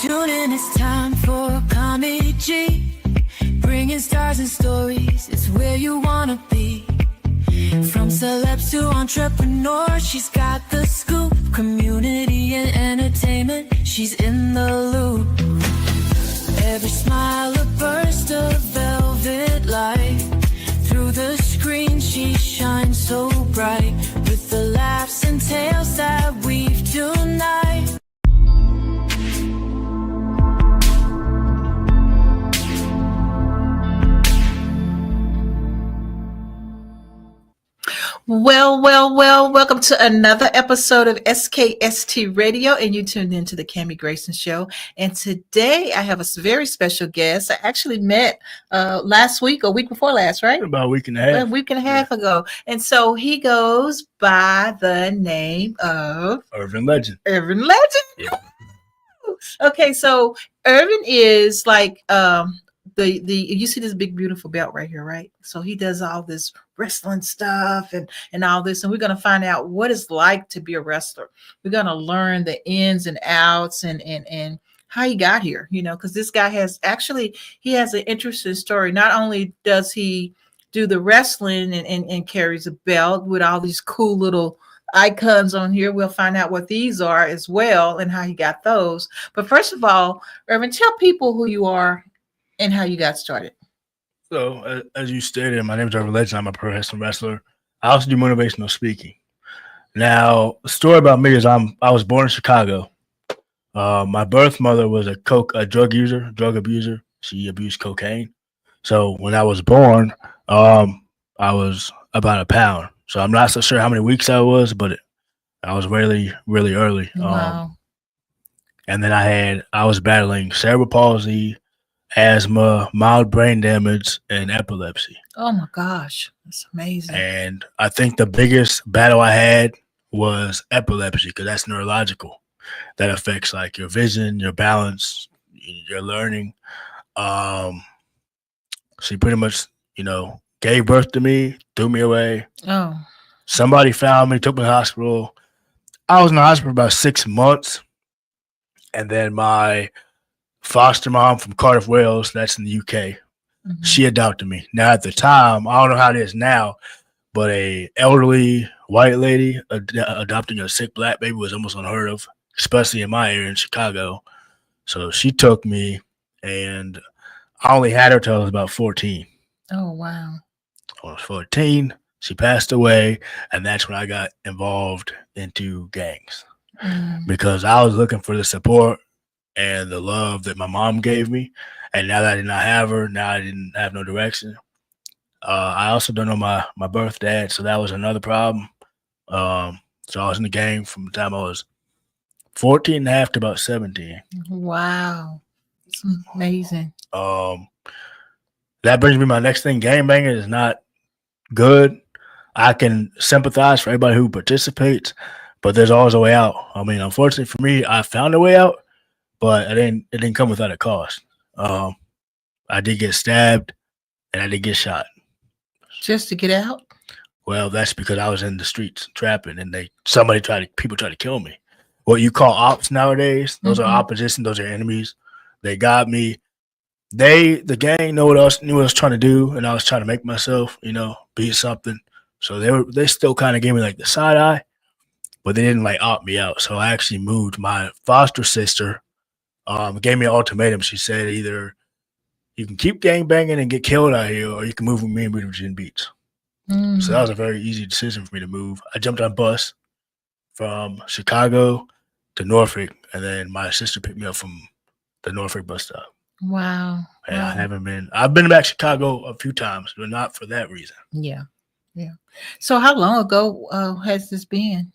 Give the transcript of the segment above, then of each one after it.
Tune in, it's time for Kami G. Bringing stars and stories, it's where you wanna be. From celebs to entrepreneurs, she's got the scoop. Community and entertainment, she's in the loop. Every smile a burst of velvet light. Through the screen she shines so bright. With the laughs and tales that weave tonight. Well, welcome to another episode of SKST Radio, and you tuned into the Kami Grayson Show. And today I have a very special guest. I actually met last week or week before last, right? About a week and a half. A week and a half ago. And so he goes by the name of Urban Legend. Urban Legend. Yeah. Okay, so Urban is like the you see this big beautiful belt right here, right? So he does all this wrestling stuff and all this, and we're going to find out what it's like to be a wrestler. We're going to learn the ins and outs and how he got here, you know, because this guy has he has an interesting story. Not only does he do the wrestling and carries a belt with all these cool little icons on here, we'll find out what these are as well and how he got those. But first of all, Irvin, tell people who you are and how you got started. So, as you stated, my name is Urban Legend. I'm a pro wrestling wrestler. I also do motivational speaking. Now, the story about me is I was born in Chicago. My birth mother was a drug abuser. She abused cocaine. So when I was born, I was about a pound. So I'm not so sure how many weeks I was, but I was really, really early. Wow. And then I was battling cerebral palsy, asthma, mild brain damage, and epilepsy. Oh my gosh, that's amazing. And I think the biggest battle I had was epilepsy, because that's neurological. That affects like your vision, your balance, your learning. She pretty much, gave birth to me, threw me away. Oh. Somebody found me, took me to the hospital. I was in the hospital for about 6 months. And then my foster mom from Cardiff, Wales, that's in the UK, she adopted me. Now, at the time, I don't know how it is now, but a elderly white lady adopting a sick black baby was almost unheard of, especially in my area in Chicago. So she took me, and I only had her till I was about 14. Oh, wow. I was 14. She passed away, and that's when I got involved into gangs because I was looking for the support and the love that my mom gave me. And now that I did not have her, now I didn't have no direction. I also don't know my birth dad, so that was another problem. So I was in the gang from the time I was 14 and a half to about 17. Wow. It's amazing. That brings me to my next thing. Gang banging is not good. I can sympathize for everybody who participates, but there's always a way out. I mean, unfortunately for me, I found a way out, but it didn't come without a cost. I did get stabbed and I did get shot. Just to get out? Well, that's because I was in the streets trapping, and people tried to kill me. What you call ops nowadays, those are opposition, those are enemies. They got me. The gang knew what I was trying to do, and I was trying to make myself, be something. So they still kind of gave me like the side eye, but they didn't like opt me out. So I actually moved. My foster sister gave me an ultimatum. She said either you can keep gang banging and get killed out here, or you can move with me and move to Virginia Beach. So that was a very easy decision for me to move. I jumped on a bus from Chicago to Norfolk, and then my sister picked me up from the Norfolk bus stop. Wow. And I've been back to Chicago a few times, but not for that reason. Yeah. So how long ago has this been?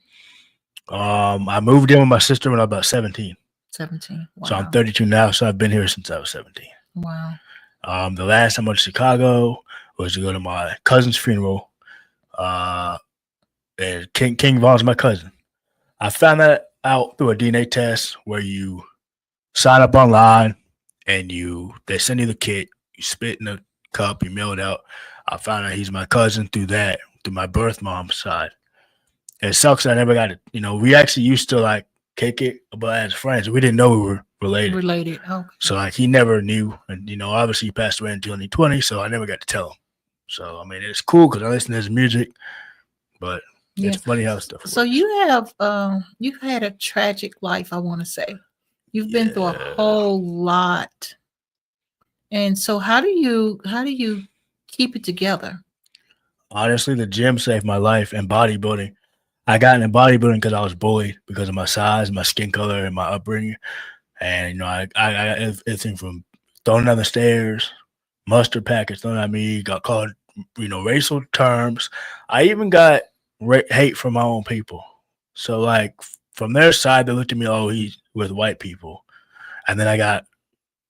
I moved in with my sister when I was about 17. 17. Wow. So I'm 32 now, so I've been here since I was 17. Wow. The last time I went to Chicago was to go to my cousin's funeral. And King Vaughn's my cousin. I found that out through a DNA test where you sign up online and they send you the kit, you spit in a cup, you mail it out. I found out he's my cousin through my birth mom's side. It sucks that I never got it. We actually used to like kick it, but as friends, we didn't know we were Related. Okay. So like he never knew, and obviously he passed away in 2020, so I never got to tell him. So I mean, it's cool because I listen to his music, but Yeah. it's funny how stuff So works. you've had a tragic life, I want to say. You've been through a whole lot. And so how do you keep it together? Honestly, the gym saved my life, and bodybuilding. I got into bodybuilding because I was bullied because of my size, my skin color, and my upbringing. And I got everything from thrown down the stairs, mustard packets thrown at me, got called racial terms. I even got hate from my own people. So like from their side, they looked at me, oh, he's with white people, and then I got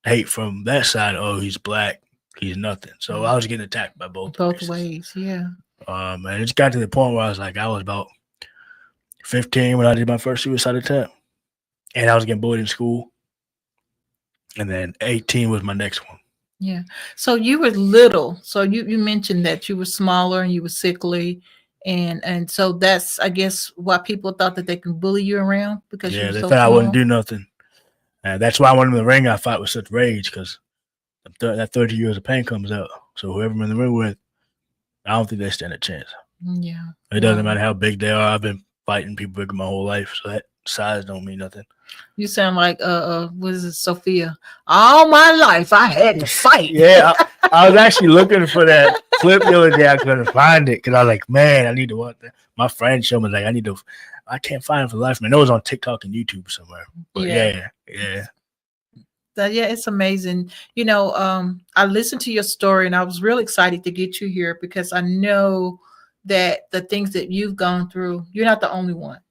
hate from that side, oh, he's black, he's nothing. So I was getting attacked by both races. Ways, yeah. And it just got to the point where I was about 15 when I did my first suicide attempt, and I was getting bullied in school. And then 18 was my next one. Yeah. So you were little. So you mentioned that you were smaller and you were sickly. And so that's, I guess, why people thought that they can bully you around because you Yeah, were they so thought I wouldn't small. do nothing. And that's why I went in the ring. I fought with such rage because that 30 years of pain comes out. So whoever I'm in the ring with, I don't think they stand a chance. Yeah. It doesn't matter how big they are. I've been fighting people bigger my whole life, so that size don't mean nothing. You sound like what is it, Sophia? All my life I had to fight. Yeah, I was actually looking for that clip the other day. I couldn't find it because I was like, man, I need to watch that. My friend showed me I can't find it for the life, man. It was on TikTok and YouTube somewhere. But yeah. It's amazing. I listened to your story and I was real excited to get you here because I know that the things that you've gone through, you're not the only one.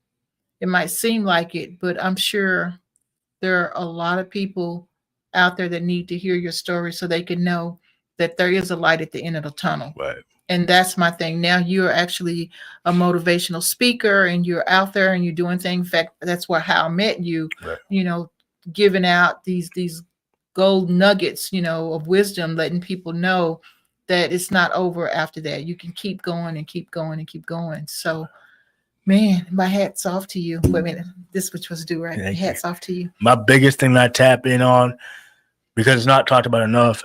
It might seem like it, but I'm sure there are a lot of people out there that need to hear your story so they can know that there is a light at the end of the tunnel. Right. And that's my thing. Now you're actually a motivational speaker and you're out there and you're doing things. In fact, that's how I met you, Right. Giving out these gold nuggets, of wisdom, letting people know that it's not over after that. You can keep going and keep going and keep going. So, man, my hat's off to you. Wait a minute. This is what you're supposed to do, right? Thank Hats you. off to you. My biggest thing that I tap in on, because it's not talked about enough,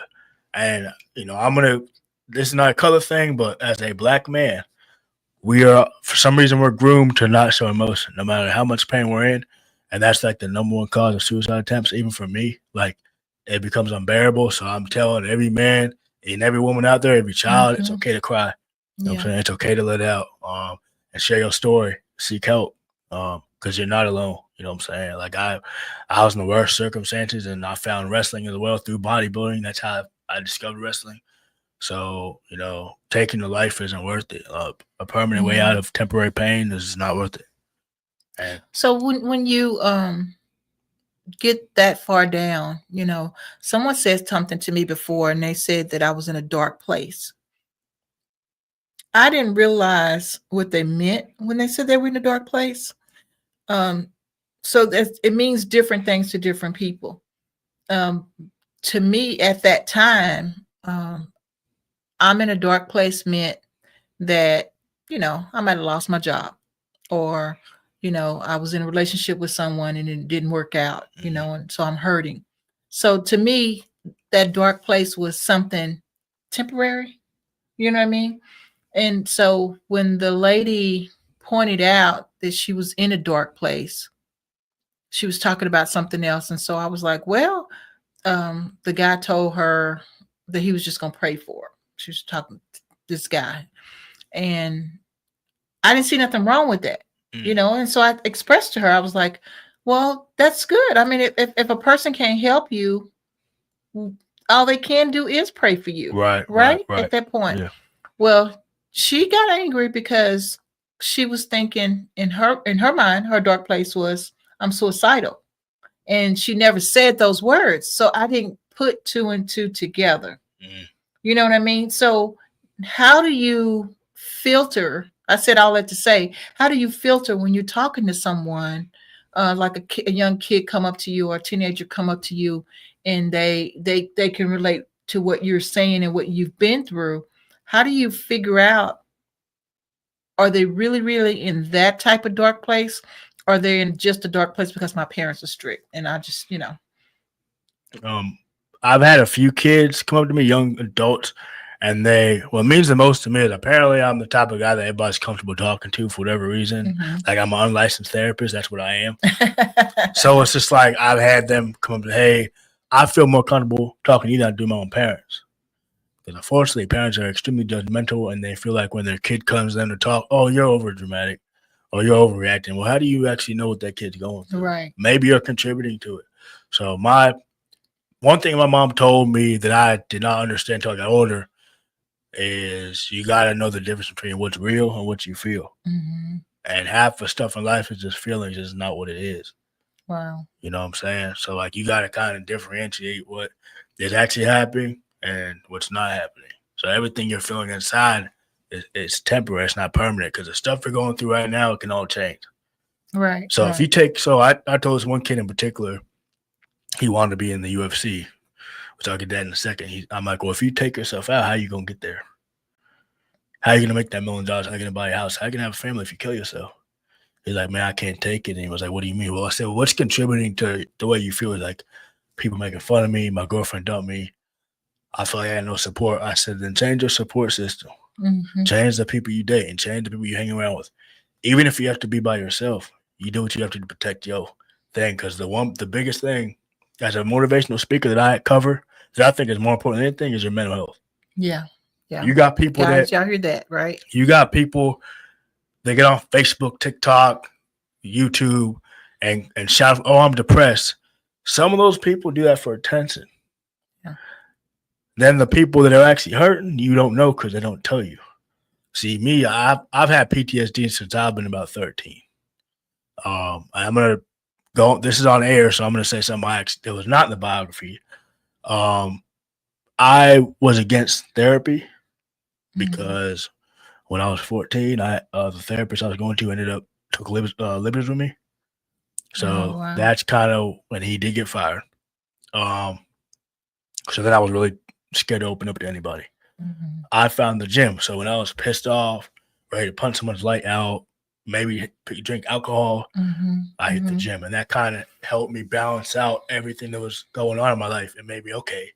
and this is not a color thing, but as a black man, for some reason, we're groomed to not show emotion, no matter how much pain we're in. And that's like the number one cause of suicide attempts, even for me. Like, it becomes unbearable. So I'm telling every man and every woman out there, every child, it's okay to cry. You know what I'm saying? It's okay to let out and share your story, seek help because you're not alone. You know what I'm saying? Like, I was in the worst circumstances, and I found wrestling as well through bodybuilding. That's how I discovered wrestling. So, taking the life isn't worth it. A permanent way out of temporary pain is not worth it. And so when you get that far down, someone said something to me before and they said that I was in a dark place. I didn't realize what they meant when they said they were in a dark place. So it means different things to different people. To me at that time, I'm in a dark place meant that, I might have lost my job or, I was in a relationship with someone and it didn't work out, and so I'm hurting. So to me, that dark place was something temporary. You know what I mean? And so when the lady pointed out that she was in a dark place, she was talking about something else. And so I was like, well, the guy told her that he was just going to pray for her. She was talking to this guy. And I didn't see nothing wrong with that, And so I expressed to her, I was like, well, that's good. I mean, if a person can't help you, all they can do is pray for you. Right. At that point. Yeah. Well, she got angry because she was thinking in her mind, her dark place was, I'm suicidal. And she never said those words. So I didn't put two and two together. You know what I mean? So how do you filter? I said all that to say, how do you filter when you're talking to someone, like a young kid come up to you or a teenager come up to you and they can relate to what you're saying and what you've been through? How do you figure out, are they really, really in that type of dark place? Or are they in just a dark place because my parents are strict and I just, I've had a few kids come up to me, young adults, and what means the most to me is apparently I'm the type of guy that everybody's comfortable talking to for whatever reason. Like I'm an unlicensed therapist. That's what I am. So it's just like I've had them come up to, hey, I feel more comfortable talking to you than I do my own parents. Because unfortunately, parents are extremely judgmental and they feel like when their kid comes to them to talk, oh, you're over dramatic or you're overreacting. Well, how do you actually know what that kid's going through? Right. Maybe you're contributing to it. So one thing my mom told me that I did not understand until I got older is you got to know the difference between what's real and what you feel. And half the stuff in life is just feelings, is not what it is. Wow. You know what I'm saying? So like you got to kind of differentiate what is actually happening and what's not happening. So everything you're feeling inside is temporary. It's not permanent because the stuff you're going through right now, it can all change. Right. So if you take, I told this one kid in particular, he wanted to be in the UFC, which I'll get that in a second. I'm like, well, if you take yourself out, how are you going to get there? How are you going to make that $1 million? How are you going to buy a house? How are you going to have a family if you kill yourself? He's like, man, I can't take it. And he was like, what do you mean? Well, I said, well, what's contributing to the way you feel? Like people making fun of me, my girlfriend dumped me. I feel like I had no support. I said, then change your support system. Change the people you date and change the people you hang around with. Even if you have to be by yourself, you do what you have to protect your thing. Because the biggest thing as a motivational speaker that I cover that I think is more important than anything is your mental health. Yeah. Yeah. You got people Guys, y'all hear that, right? You got people that get on Facebook, TikTok, YouTube, and shout, oh, I'm depressed. Some of those people do that for attention. Yeah. Then the people that are actually hurting, you don't know because they don't tell you. See, me, I've had PTSD since I've been about 13. I'm gonna go. This is on air, so I'm gonna say something that was not in the biography. I was against therapy because when I was 14, the therapist I was going to ended up took liberties with me. So that's kind of when he did get fired. So then I was really scared to open up to anybody. I found the gym. So when I was pissed off, ready to punch someone's light out, maybe drink alcohol, I hit the gym. And that kind of helped me balance out everything that was going on in my life. And maybe, okay,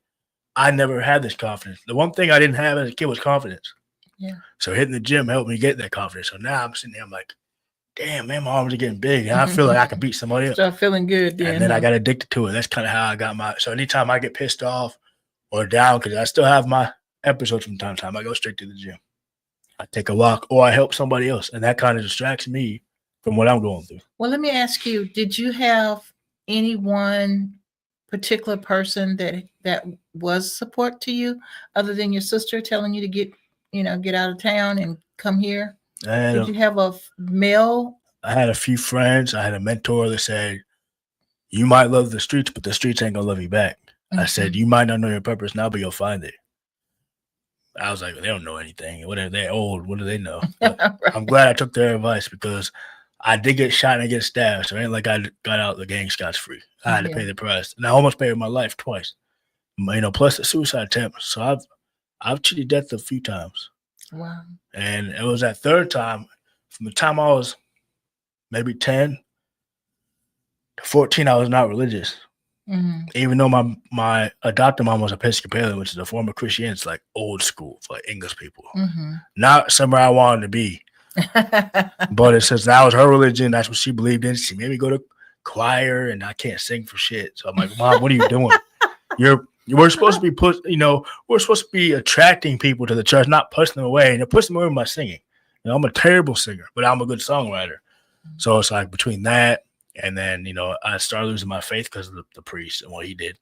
I never had this confidence. The one thing I didn't have as a kid was confidence. Yeah. So hitting the gym helped me get that confidence. So now I'm sitting there, I'm like, damn, man, my arms are getting big. And I feel like I can beat somebody else. Start feeling good. And then I got addicted to it. That's kind of how I got so anytime I get pissed off or down, because I still have my episodes from time to time, I go straight to the gym. I take a walk or I help somebody else. And that kind of distracts me from what I'm going through. Well, let me ask you, did you have any one particular person that was support to you other than your sister telling you to get out of town and come here? Did you have a male? I had a few friends. I had a mentor that said, you might love the streets, but the streets ain't gonna love you back. I said, you might not know your purpose now, but you'll find it. I was like, they don't know anything. They're old. What do they know? Right. I'm glad I took their advice because I did get shot and I get stabbed. So it ain't like I got out the gang scotch-free. I had to pay the price. And I almost paid with my life twice. Plus the suicide attempt. So I've cheated death a few times. Wow. And it was that third time, from the time I was maybe 10 to 14, I was not religious. Even though my adopted mom was Episcopalian, which is a form of Christianity, it's like old school for like English people. Not somewhere I wanted to be. But it says that was her religion. That's what she believed in. She made me go to choir and I can't sing for shit. So I'm like, Mom, what are you doing? We're supposed to be we're supposed to be attracting people to the church, not pushing them away. And it pushed them away by singing. I'm a terrible singer, but I'm a good songwriter. So it's like between that and then, I started losing my faith because of the priest and what he did.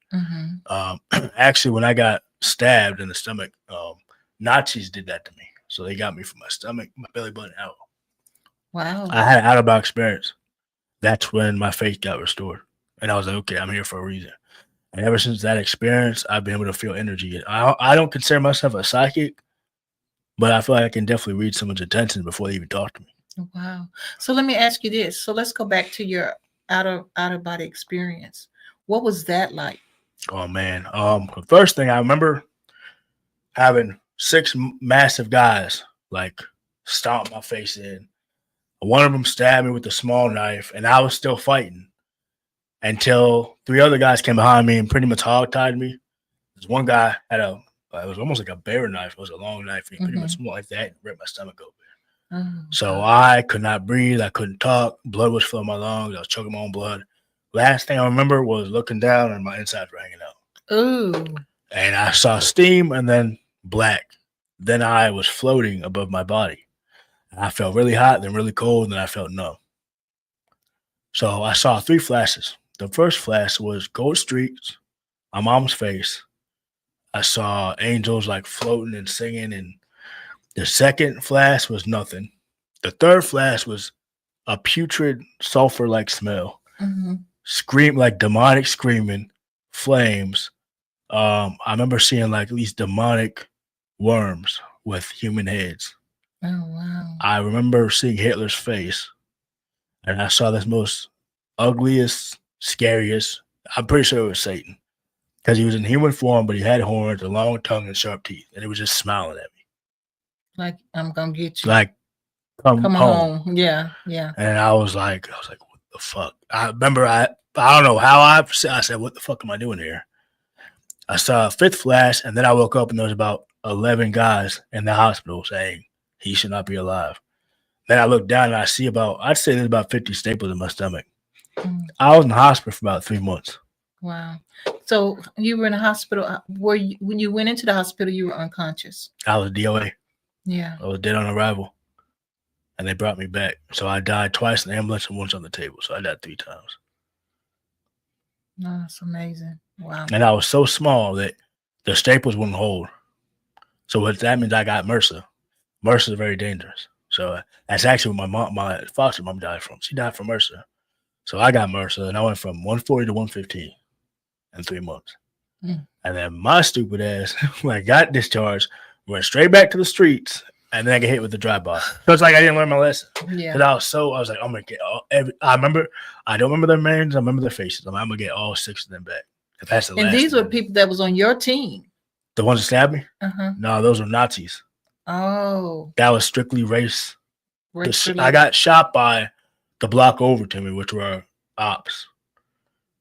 Actually, when I got stabbed in the stomach, Nazis did that to me. So they got me from my stomach, my belly button out. Wow. I had an out-of-body experience. That's when my faith got restored. And I was like, okay, I'm here for a reason. And ever since that experience, I've been able to feel energy. I don't consider myself a psychic, but I feel like I can definitely read someone's intentions before they even talk to me. Wow. So let me ask you this. So let's go back to your out-of-body experience. What was that like? Oh, man. The first thing I remember having 6 massive guys like stomp my face in. One of them stabbed me with a small knife, and I was still fighting. until 3 other guys came behind me and pretty much hog-tied me. This one guy had it was almost like a bear knife. It was a long knife. And he pretty much went like that and ripped my stomach open. Oh, So I could not breathe. I couldn't talk. Blood was filling my lungs. I was choking my own blood. Last thing I remember was looking down and my insides were hanging out. ooh. And I saw steam and then black. Then I was floating above my body. I felt really hot, then really cold, and then I felt numb. So I saw 3 flashes. The first flash was gold streaks on mom's face. I saw angels like floating and singing, and the second flash was nothing. The third flash was a putrid sulfur-like smell. Scream like demonic screaming, flames. I remember seeing like these demonic worms with human heads. Oh, wow. I remember seeing Hitler's face, and I saw this most ugliest, scariest. I'm pretty sure it was Satan, because he was in human form, but he had horns, a long tongue, and sharp teeth, and he was just smiling at me. Like, I'm gonna get you. Like, come home. Yeah, yeah. And I was like, what the fuck? I remember I don't know how I said, what the fuck am I doing here? I saw a 5th flash, and then I woke up and there was about 11 guys in the hospital saying he should not be alive. Then I looked down and I see I'd say there's about 50 staples in my stomach. I was in the hospital for about 3 months. Wow. So you were in a hospital. When you went into the hospital, you were unconscious? I was DOA. Yeah. I was dead on arrival. And they brought me back. So I died twice in the ambulance and once on the table. So I died 3 times. Oh, that's amazing. Wow. And I was so small that the staples wouldn't hold. So what that means, I got MRSA. MRSA is very dangerous. So that's actually what my foster mom died from. She died from MRSA. So I got MRSA, and I went from 140 to 115 in 3 months. And then my stupid ass, when I got discharged, went straight back to the streets, and then I get hit with the drive-by. So it's like I didn't learn my lesson. Yeah. Because I was like, I'm going to get I don't remember their names. I remember their faces. I'm going to get all 6 of them back. That's the and these were people that was on your team. The ones that stabbed me? Uh-huh. No, those were Nazis. Oh. That was strictly race. Race I got shot by the block over to me, which were ops.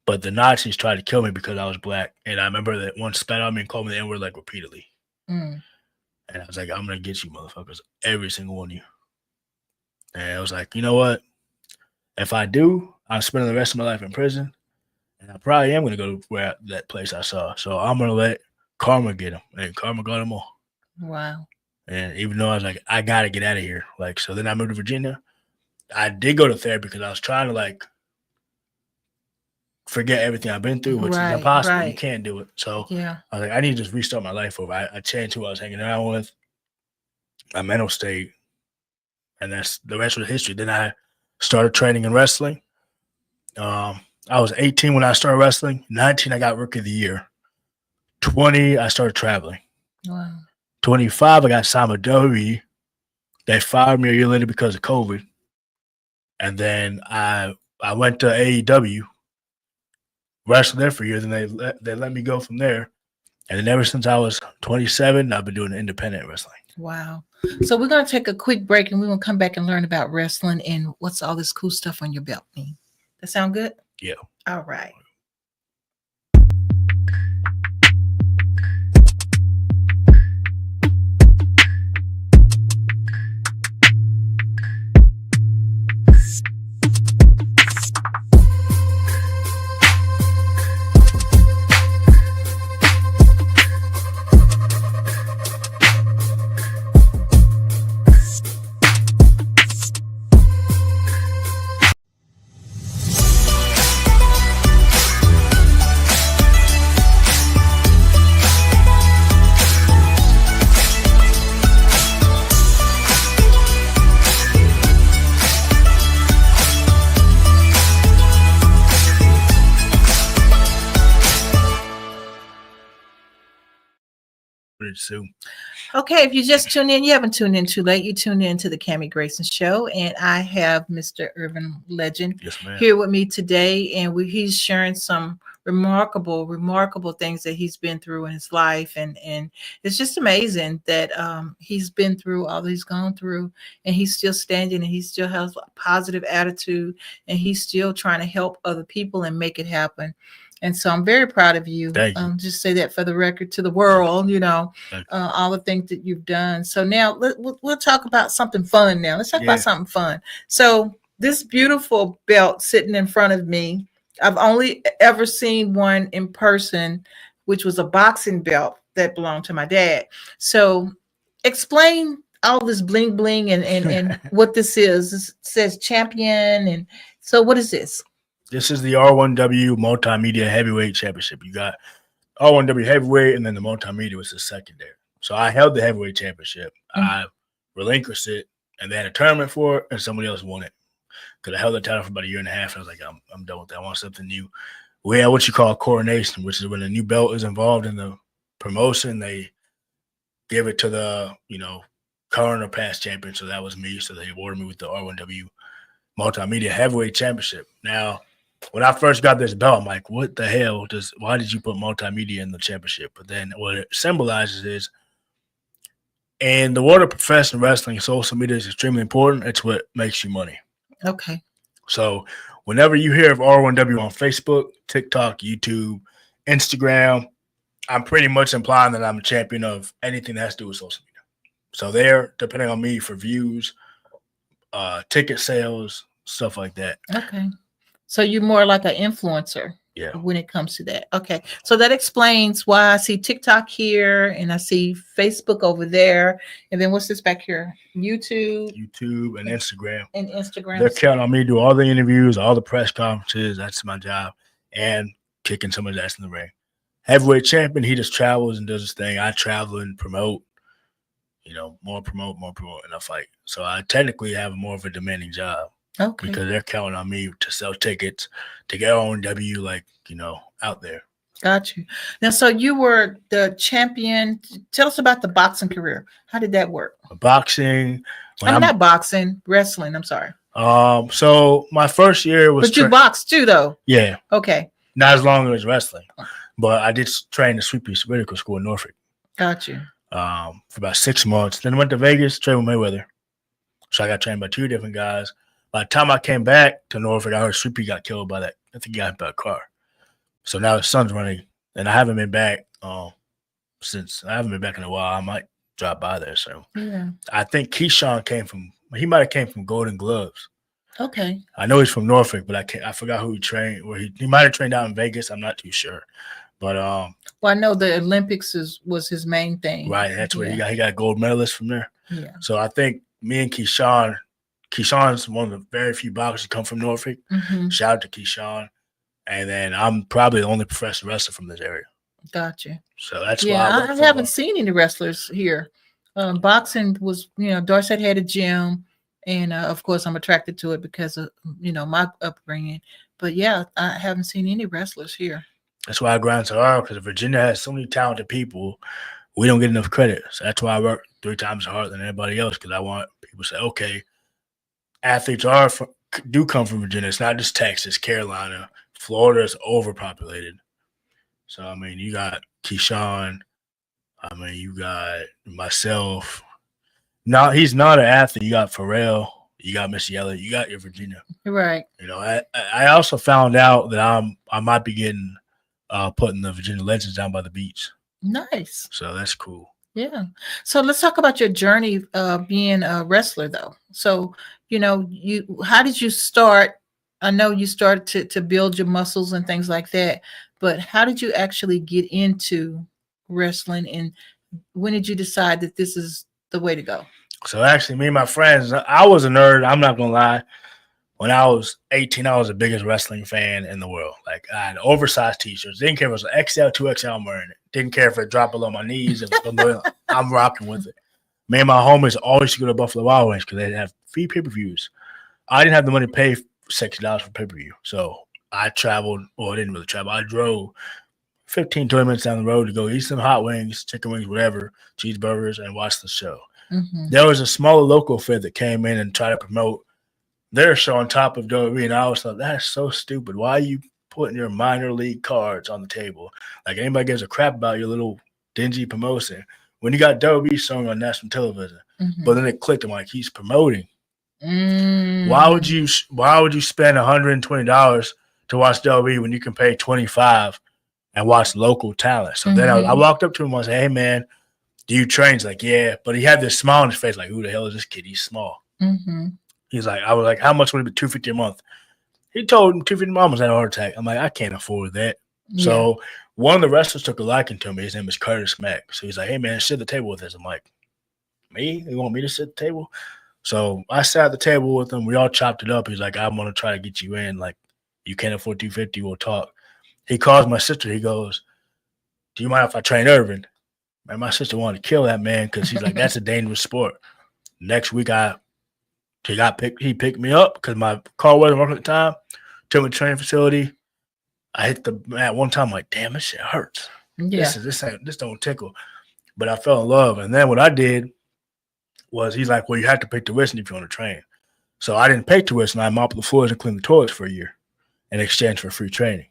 But the Nazis tried to kill me because I was black. And I remember that one spat on me and called me the N-word like repeatedly. And I was like, I'm going to get you motherfuckers, every single one of you. And I was like, you know what? If I do, I'm spending the rest of my life in prison. And I probably am going to go to that place I saw. So I'm going to let karma get them. And karma got them all. Wow. And even though I was like, I got to get out of here. Like, so then I moved to Virginia. I did go to therapy because I was trying to like forget everything I've been through, which is impossible. You can't do it. So yeah, I was like, I need to just restart my life over. I changed who I was hanging out with, my mental state, and that's the rest of the history. Then I started training in wrestling. I was 18 when I started wrestling. 19, I got Rookie of the Year. 20, I started traveling. Wow. 25, I got signed with WWE. They fired me a year later because of COVID. And then I went to AEW, wrestled there for a year. Then they let me go from there. And then ever since I was 27, I've been doing independent wrestling. Wow. So we're going to take a quick break and we're going to come back and learn about wrestling and what's all this cool stuff on your belt mean. That sound good? Yeah. All right. Soon. Okay, if you just tuned in, you haven't tuned in too late. You tuned in to the Kami Grayson Show, and I have Mr. Urban Legend here with me today, and he's sharing some remarkable things that he's been through in his life, and it's just amazing that he's been through all that he's gone through, and he's still standing, and he still has a positive attitude, and he's still trying to help other people and make it happen. And so I'm very proud of you. Thank you. Just say that for the record to the world, Thank you. all the things that you've done. So now we'll talk about something fun now. Let's talk about something fun. So this beautiful belt sitting in front of me, I've only ever seen one in person, which was a boxing belt that belonged to my dad. So explain all this bling bling and what this is. This says champion. And so what is this? This is the R1W Multimedia Heavyweight Championship. You got R1W Heavyweight, and then the Multimedia was the secondary. So I held the Heavyweight Championship. I relinquished it, and they had a tournament for it, and somebody else won it. Because I held the title for about a year and a half, and I was like, I'm done with that. I want something new. We had what you call a coronation, which is when a new belt is involved in the promotion. They give it to the, current or past champion. So that was me. So they awarded me with the R1W Multimedia Heavyweight Championship. Now, when I first got this belt, I'm like, what the hell? Why did you put multimedia in the championship? But then what it symbolizes is, in the world of professional wrestling, social media is extremely important. It's what makes you money. Okay. So whenever you hear of R1W on Facebook, TikTok, YouTube, Instagram, I'm pretty much implying that I'm a champion of anything that has to do with social media. So they're depending on me for views, ticket sales, stuff like that. Okay. So you're more like an influencer. Yeah. When it comes to that. Okay. So that explains why I see TikTok here and I see Facebook over there. And then what's this back here? YouTube and Instagram. And Instagram. They're counting on me to do all the interviews, all the press conferences. That's my job. And kicking somebody's ass in the ring. Heavyweight champion, he just travels and does his thing. I travel and promote, more promote, and I fight. So I technically have more of a demanding job. Okay. Because they're counting on me to sell tickets to get R1W, out there. Got you. Now, so you were the champion. Tell us about the boxing career. How did that work? Boxing. Not boxing, wrestling. I'm sorry. So my first year was. But you boxed too, though. Yeah. Okay. Not as long as wrestling, but I did train at Sweet Peace Medical School in Norfolk. Got you. For about 6 months. Then I went to Vegas, trained with Mayweather. So I got trained by 2 different guys. By the time I came back to Norfolk, I heard Sweet Pea got killed by that. I think he got hit by a car. So now his son's running, and I haven't been back since. I haven't been back in a while. I might drop by there. So yeah. I think Keyshawn he might have came from Golden Gloves. Okay. I know he's from Norfolk, but I forgot who he trained. Where he might have trained out in Vegas. I'm not too sure. But well, I know the Olympics was his main thing. Right. That's where he got a gold medalist from there. Yeah. So I think me and Keyshawn's one of the very few boxers who come from Norfolk. Mm-hmm. Shout out to Keyshawn. And then I'm probably the only professional wrestler from this area. Gotcha. So that's why I haven't seen any wrestlers here. Boxing was, Dorset had a gym, and of course I'm attracted to it because of my upbringing. But yeah, I haven't seen any wrestlers here. That's why I grind so hard, because Virginia has so many talented people. We don't get enough credit. So that's why I work 3 times harder than everybody else, because I want people to say, okay, athletes do come from Virginia. It's not just Texas, Carolina. Florida is overpopulated. So, you got Keyshawn. You got myself. No, he's not an athlete. You got Pharrell. You got Missy Elliott. You got your Virginia. Right. I also found out that I might be getting putting the Virginia Legends down by the beach. Nice. So that's cool. Yeah. So let's talk about your journey being a wrestler, though. So, how did you start? I know you started to build your muscles and things like that, but how did you actually get into wrestling, and when did you decide that this is the way to go? So actually, me and my friends, I was a nerd. I'm not going to lie. When I was 18, I was the biggest wrestling fan in the world. Like, I had oversized t-shirts. Didn't care if it was an XL, 2XL, I'm wearing it. Didn't care if it dropped below my knees. I'm rocking with it. Me and my homies always used to go to Buffalo Wild Wings because they'd have free pay-per-views. I didn't have the money to pay $60 for pay-per-view. So I traveled, or I didn't really travel. I drove 15, 20 minutes down the road to go eat some hot wings, chicken wings, whatever, cheeseburgers, and watch the show. Mm-hmm. There was a smaller local fit that came in and tried to promote their show on top of WWE, and I was like, that's so stupid. Why are you putting your minor league cards on the table. Like anybody gives a crap about your little dingy promotion. When you got WB showing on national television, but then it clicked. I'm like, he's promoting. Why would you spend $120 to watch WB when you can pay $25 and watch local talent? So then I walked up to him and I said, hey man, do you train? He's like, yeah. But he had this smile on his face, like, who the hell is this kid? He's small. He's like, I was like, how much would it be? $250 a month. He told him $250 a month was had a heart attack. I'm like, I can't afford that. Yeah. So one of the wrestlers took a liking to me. His name is Curtis Mack. So he's like, hey man, sit at the table with us. I'm like, me? You want me to sit at the table? So I sat at the table with him. We all chopped it up. He's like, I want to try to get you in. Like, you can't afford $250. We'll talk. He calls my sister. He goes, do you mind if I train Irvin? And my sister wanted to kill that man because he's like, that's a dangerous sport. Next week, he picked me up because my car wasn't working at the time. Took me to the training facility. I hit the mat one time. I'm like, damn, this shit hurts. Yeah. This don't tickle. But I fell in love. And then what I did was he's like, well, you have to pay tuition if you want to train. So I didn't pay tuition. I mopped the floors and cleaned the toilets for a year in exchange for free training.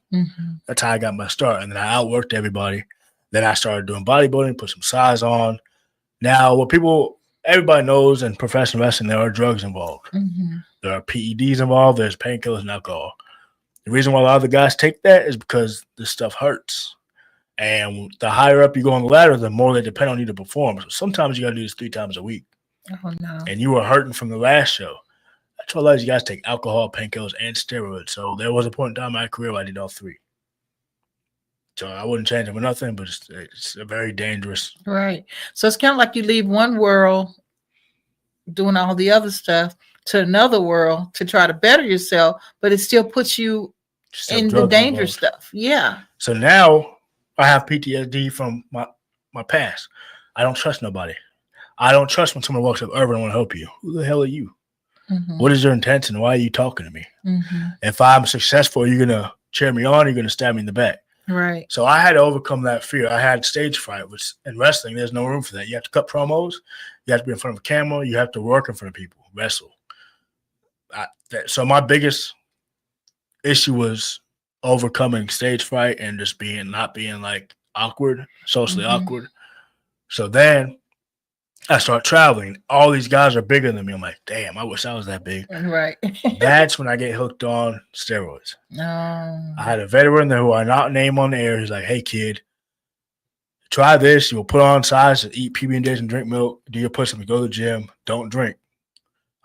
That's how I got my start. And then I outworked everybody. Then I started doing bodybuilding, put some size on. Now, everybody knows in professional wrestling, there are drugs involved. There are PEDs involved. There's painkillers and alcohol. The reason why a lot of the guys take that is because this stuff hurts. And the higher up you go on the ladder, the more they depend on you to perform. So sometimes you got to do this 3 times a week. Oh, no. And you were hurting from the last show. That's why a lot of you guys take alcohol, painkillers, and steroids. So there was a point in time in my career where I did all 3. So I wouldn't change it for nothing, but it's a very dangerous. Right. So it's kind of like you leave one world doing all the other stuff to another world to try to better yourself, but it still puts you in the danger stuff. Yeah. So now I have PTSD from my past. I don't trust nobody. I don't trust when someone walks up, Irvin, I want to help you. Who the hell are you? What is your intention? Why are you talking to me? If I'm successful, you're going to cheer me on, or you're going to stab me in the back. Right. So I had to overcome that fear. I had stage fright, which in wrestling, there's no room for that. You have to cut promos. You have to be in front of a camera. You have to work in front of people, wrestle. So my biggest issue was overcoming stage fright and just not being like awkward, socially awkward. So then I start traveling. All these guys are bigger than me. I'm like, damn, I wish I was that big. Right. That's when I get hooked on steroids. I had a veteran there who I not name on the air. He's like, hey, kid, try this. You'll put on size, eat PB&Js and drink milk, do your push-ups, go to the gym, don't drink.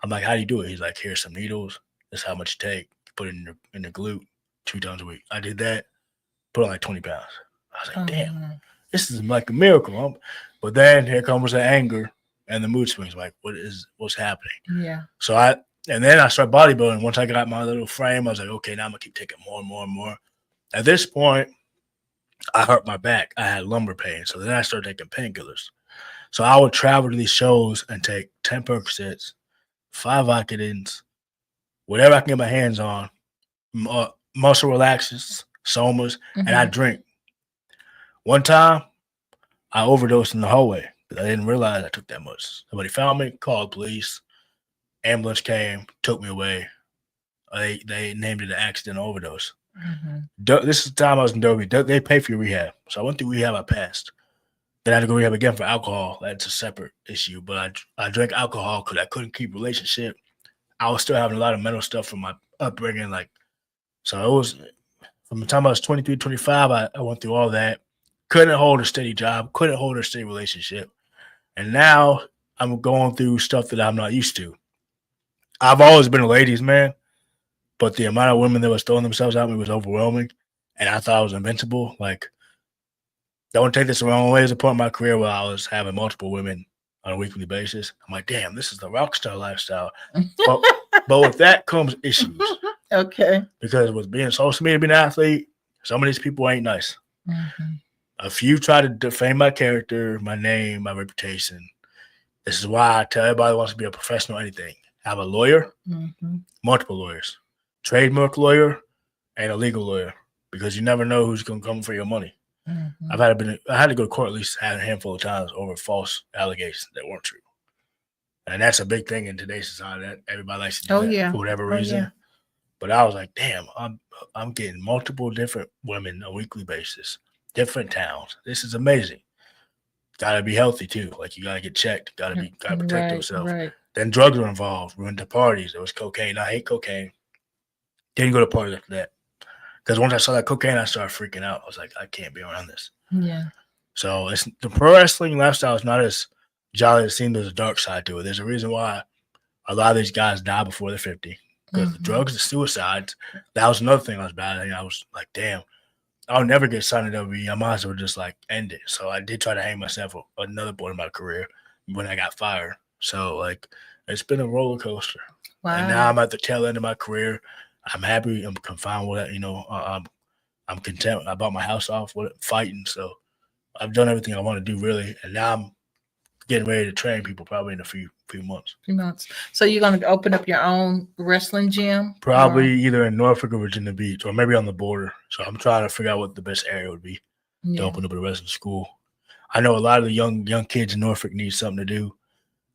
I'm like, how do you do it? He's like, here's some needles. This is how much you take. Put it in the glute 2 times a week. I did that, put on like 20 pounds. I was like, damn, this is like a miracle. But then here comes the anger and the mood swings. Like, what's happening? Yeah. So then I started bodybuilding. Once I got my little frame, I was like, okay, now I'm gonna keep taking more and more and more. At this point, I hurt my back. I had lumbar pain. So then I started taking painkillers. So I would travel to these shows and take 10 Percocets, 5 Vicodins, whatever I can get my hands on, muscle relaxers, somas, and I drink. One time, I overdosed in the hallway because I didn't realize I took that much. Somebody found me, called police, ambulance came, took me away. They named it an accidental overdose. This is the time I was in Derby. They pay for your rehab. So I went through rehab, I passed. Then I had to go rehab again for alcohol. That's a separate issue. But I drank alcohol because I couldn't keep relationship. I was still having a lot of mental stuff from my upbringing. So it was from the time I was 23, 25, I went through all that. Couldn't hold a steady job, couldn't hold a steady relationship. And now I'm going through stuff that I'm not used to. I've always been a ladies' man, but the amount of women that was throwing themselves at me was overwhelming. And I thought I was invincible. Like, don't take this the wrong way. There's a point in my career where I was having multiple women on a weekly basis. I'm like, damn, this is the rock star lifestyle. But with that comes issues. Okay. Because with being social media, being an athlete, some of these people ain't nice. A few try to defame my character, my name, my reputation. This is why I tell everybody who wants to be a professional anything. Have a lawyer, multiple lawyers, trademark lawyer, and a legal lawyer, because you never know who's going to come for your money. I had to go to court at least a handful of times over false allegations that weren't true. And that's a big thing in today's society that everybody likes to do that for whatever reason. But I was like, damn, I'm getting multiple different women on a weekly basis, different towns. This is amazing. Gotta be healthy too. Like you gotta get checked. Gotta protect Right, yourself. right. Then drugs were involved. We went to parties. There was cocaine. I hate cocaine. Didn't go to parties after that. Because once I saw that cocaine, I started freaking out. I was like, I can't be around this. Yeah. So it's the pro wrestling lifestyle is not as jolly as it seems. There's a dark side to it. There's a reason why a lot of these guys die before they're 50. Because the drugs, the suicides, that was another thing I was battling. I was like, damn, I'll never get signed to WWE. I might as well just like end it. So I did try to hang myself at another point in my career when I got fired. So like it's been a roller coaster. Wow. And now I'm at the tail end of my career. I'm happy. I'm confined with it. You know, I'm content. I bought my house off with it, fighting. So I've done everything I want to do really. And now I'm getting ready to train people probably in a few months. So you're going to open up your own wrestling gym? Probably either in Norfolk or Virginia Beach, or maybe on the border. So I'm trying to figure out what the best area would be to open up a wrestling school. I know a lot of the young kids in Norfolk need something to do.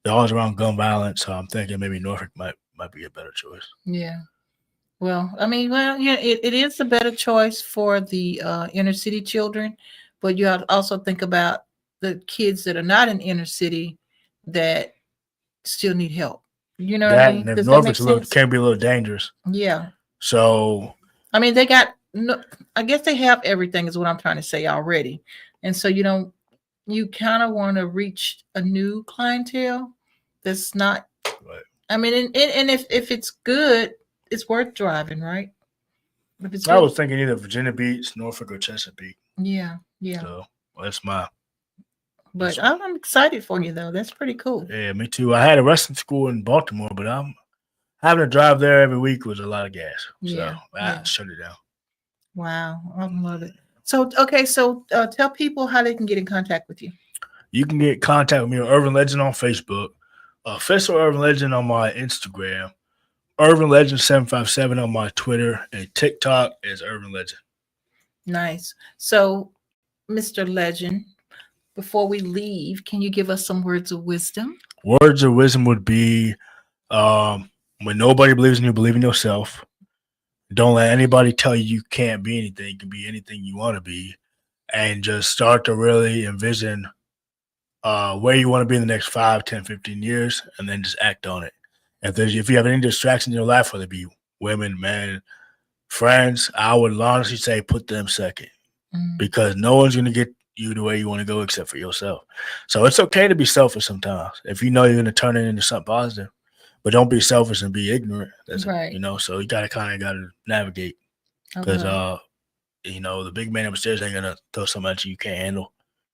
They're always around gun violence, so I'm thinking maybe Norfolk might be a better choice. Yeah. Well, I mean, yeah, it is a better choice for the inner city children, but you also think about the kids that are not in inner city that still need help. You know what I mean? Does Norfolk's that make sense? can be a little dangerous. Yeah. So I mean, they got I guess they have everything is what I'm trying to say already. And so you kind of want to reach a new clientele that's not right. I mean, and if it's good, it's worth driving, right? If it's I good, was thinking either Virginia Beach, Norfolk, or Chesapeake. yeah. So that's my. But I'm excited for you though. That's pretty cool. Yeah, me too. I had a wrestling school in Baltimore, but I'm having to drive there every week was a lot of gas. So I shut it down. Wow, I love it. So okay, so tell people how they can get in contact with you. You can get in contact with me on Urban Legend on Facebook, Official Urban Legend on my Instagram, Urban Legend 757 on my Twitter, and TikTok is Urban Legend. Nice. So, Mr. Legend, before we leave, can you give us some words of wisdom? Words of wisdom would be when nobody believes in you, believe in yourself. Don't let anybody tell you can't be anything. You can be anything you want to be. And just start to really envision where you want to be in the next 5, 10, 15 years, and then just act on it. If you have any distractions in your life, whether it be women, men, friends, I would honestly say put them second. Because no one's going to get you the way you want to go except for yourself. So it's okay to be selfish sometimes. If you know you're going to turn it into something positive, but don't be selfish and be ignorant. That's right. So you got to navigate because, the big man upstairs ain't going to throw something at you can't handle.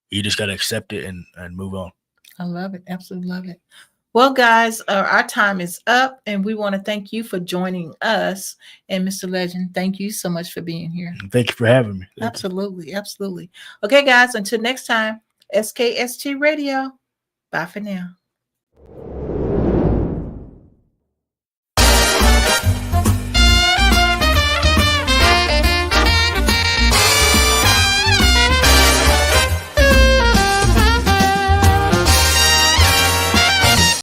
You just got to accept it and move on. I love it. Absolutely love it. Well, guys, our time is up, and we want to thank you for joining us. And Mr. Legend, thank you so much for being here. Thank you for having me. Absolutely. Absolutely. Okay, guys, until next time, SKST Radio. Bye for now.